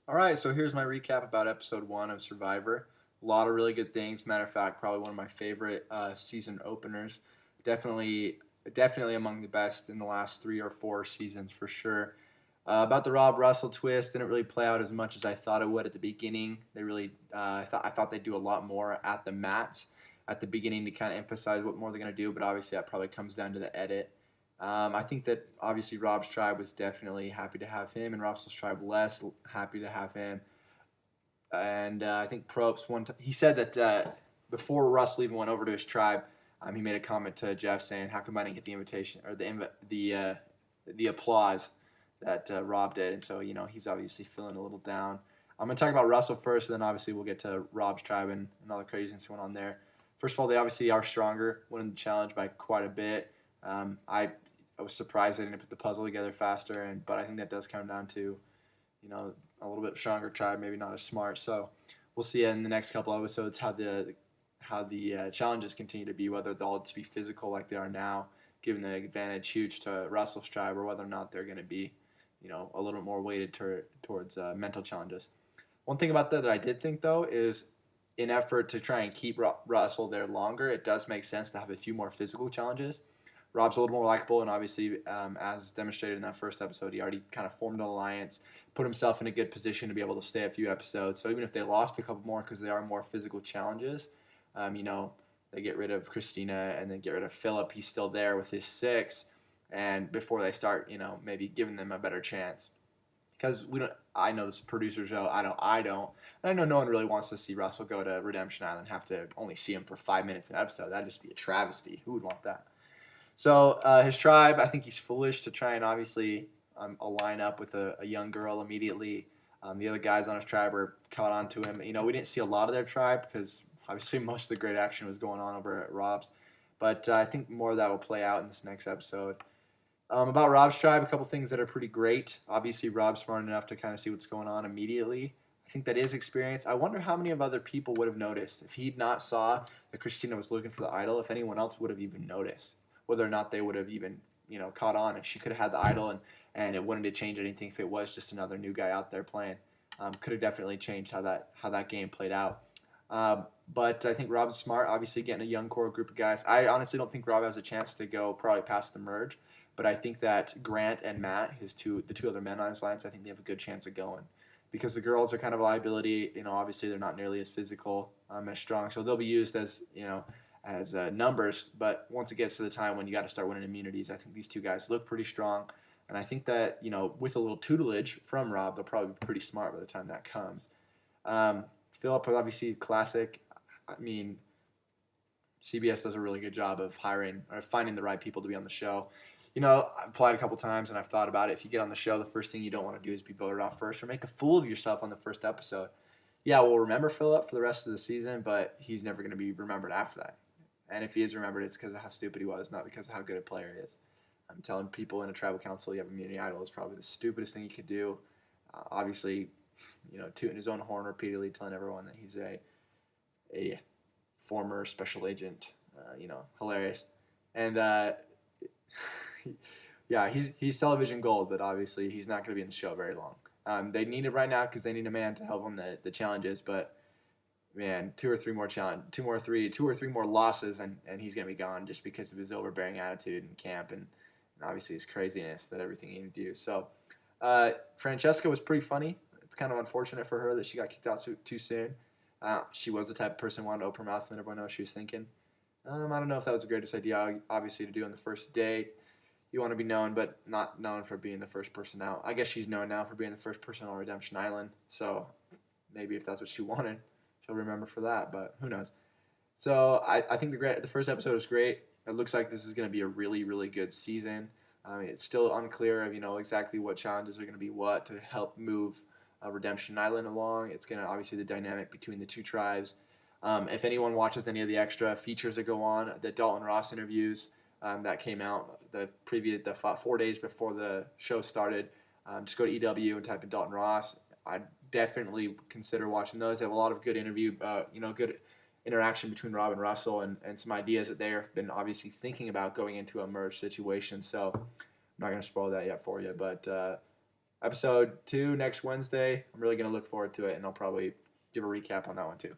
All right, so here's my recap about episode one of Survivor. A lot of really good things. Matter of fact, probably one of my favorite season openers. Definitely, definitely among the best in the last 3 or 4 seasons for sure. About the Rob Russell twist, didn't really play out as much as I thought it would at the beginning. They really, I thought they'd do a lot more at the mats at the beginning to kind of emphasize what more they're gonna do. But obviously, that probably comes down to the edit. I think that obviously Rob's tribe was definitely happy to have him, and Russell's tribe less happy to have him. And I think Probst he said that before Russell even went over to his tribe, he made a comment to Jeff saying, "How come I didn't get the invitation or the applause that Rob did?" And so he's obviously feeling a little down. I'm gonna talk about Russell first, and then obviously we'll get to Rob's tribe and all the craziness going on there. First of all, they obviously are stronger, winning the challenge by quite a bit. I was surprised they didn't put the puzzle together faster, but I think that does come down to a little bit stronger tribe, maybe not as smart. So we'll see in the next couple episodes how the challenges continue to be, whether they'll just be physical like they are now, giving the advantage huge to Russell's tribe, or whether or not they're going to be a little bit more weighted towards mental challenges. One thing about that I did think though is in effort to try and keep Russell there longer, it does make sense to have a few more physical challenges. Rob's a little more likable, and obviously, as demonstrated in that first episode, he already kind of formed an alliance, put himself in a good position to be able to stay a few episodes. So even if they lost a couple more because they are more physical challenges, they get rid of Christina and then get rid of Philip. He's still there with his 6, and before they start, maybe giving them a better chance. Because we don't, I know this producer show. I don't. And I know no one really wants to see Russell go to Redemption Island and have to only see him for 5 minutes an episode. That'd just be a travesty. Who would want that? So his tribe, I think he's foolish to try and obviously align up with a young girl immediately. The other guys on his tribe are caught on to him. We didn't see a lot of their tribe because obviously most of the great action was going on over at Rob's. But I think more of that will play out in this next episode. About Rob's tribe, a couple things that are pretty great. Obviously, Rob's smart enough to kind of see what's going on immediately. I think that is experience. I wonder how many of other people would have noticed if he'd not saw that Christina was looking for the idol, if anyone else would have even noticed, whether or not they would have even caught on if she could have had the idol and it wouldn't have changed anything if it was just another new guy out there playing. Could have definitely changed how that game played out. But I think Rob's smart, obviously getting a young core group of guys. I honestly don't think Rob has a chance to go probably past the merge, but I think that Grant and Matt, the two other men on his lines, I think they have a good chance of going. Because the girls are kind of a liability, obviously they're not nearly as physical, as strong, so they'll be used as numbers. But once it gets to the time when you got to start winning immunities, I think these two guys look pretty strong. And I think that, with a little tutelage from Rob, they'll probably be pretty smart by the time that comes. Philip was obviously classic. I mean, CBS does a really good job of hiring or finding the right people to be on the show. I've applied a couple times and I've thought about it. If you get on the show, the first thing you don't want to do is be voted off first or make a fool of yourself on the first episode. Yeah, we'll remember Philip for the rest of the season, but he's never going to be remembered after that. And if he is remembered, it's because of how stupid he was, not because of how good a player he is. I'm telling people in a tribal council you have a immunity idol is probably the stupidest thing you could do. Obviously, tooting his own horn repeatedly, telling everyone that he's a former special agent. Hilarious. And yeah, he's television gold, but obviously he's not going to be in the show very long. They need it right now because they need a man to help them the challenges, but man, two or three more losses, and he's gonna be gone just because of his overbearing attitude in camp and obviously his craziness that everything he can do. So, Francesca was pretty funny. It's kind of unfortunate for her that she got kicked out too soon. She was the type of person who wanted to open her mouth and let everyone know what she was thinking. I don't know if that was the greatest idea, obviously, to do on the first day. You want to be known, but not known for being the first person out. I guess she's known now for being the first person on Redemption Island. So maybe if that's what she wanted, she'll remember for that. But who knows? So I think the first episode is great. It looks like this is going to be a really, really good season. It's still unclear of exactly what challenges are going to be what to help move Redemption Island along. It's going to obviously the dynamic between the two tribes. If anyone watches any of the extra features that go on, the Dalton Ross interviews that came out the 4 days before the show started, just go to EW and type in Dalton Ross. I'd definitely consider watching those. They have a lot of good good interaction between Rob and Russell and some ideas that they've been obviously thinking about going into a merge situation. So I'm not going to spoil that yet for you, but Episode 2 next Wednesday. I'm really going to look forward to it, and I'll probably give a recap on that one too.